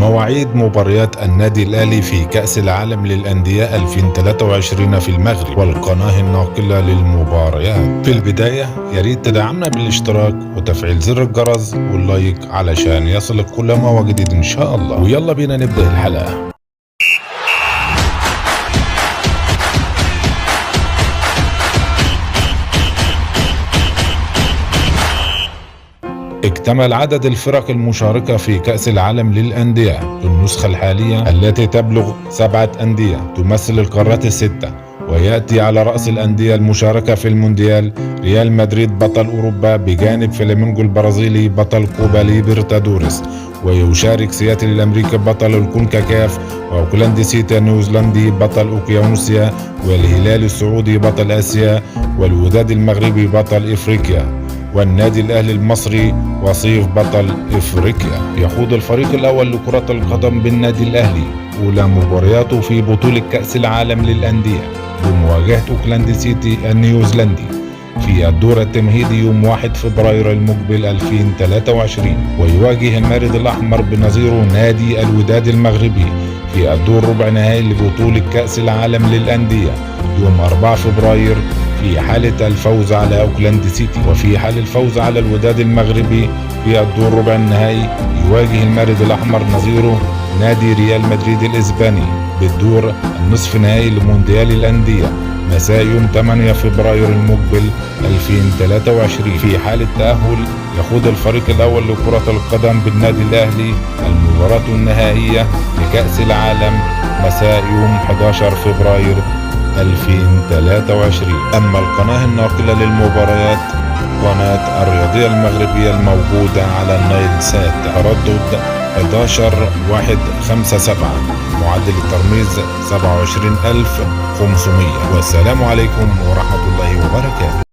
مواعيد مباريات النادي الأهلي في كأس العالم للأندية 2023 في المغرب والقناة الناقلة للمباريات. في البداية ياريت تدعمنا بالاشتراك وتفعيل زر الجرس واللايك علشان يصلك كل ما هو جديد إن شاء الله. ويلا بينا نبدأ الحلقة. اكتمل عدد الفرق المشاركة في كأس العالم للأندية في النسخة الحالية التي تبلغ 7 أندية تمثل القارات الستة، ويأتي على رأس الأندية المشاركة في المونديال ريال مدريد بطل أوروبا بجانب فلامينغو البرازيلي بطل كوبا ليبرتادوريس، ويشارك سياتل الأمريكي بطل الكونكاكاف، وأوكلاند سيتي النيوزيلندي بطل أوقيانوسيا، والهلال السعودي بطل آسيا، والوداد المغربي بطل إفريقيا، والنادي الأهلي المصري وصيف بطل إفريقيا. يخوض الفريق الأول لكرة القدم بالنادي الأهلي أولى مبارياته في بطولة كأس العالم للأندية بمواجهة أوكلاند سيتي النيوزيلندي في الدور التمهيدي يوم 1 فبراير المقبل 2023، ويواجه المارد الأحمر بنظيره نادي الوداد المغربي في الدور ربع نهائي لبطولة كأس العالم للأندية يوم 4 فبراير في حالة الفوز على أوكلاند سيتي. وفي حال الفوز على الوداد المغربي في الدور ربع النهائي يواجه المارد الأحمر نظيره نادي ريال مدريد الإسباني بالدور النصف نهائي لمونديال الأندية مساء يوم 8 فبراير المقبل 2023. في حالة تأهل يخوض الفريق الأول لكرة القدم بالنادي الأهلي المباراة النهائية لكأس العالم مساء يوم 11 فبراير 2023. أما القناة الناقلة للمباريات قناة الرياضية المغربية الموجودة على النايل سات، تردد 11157، معدل الترميز 27500. والسلام عليكم ورحمة الله وبركاته.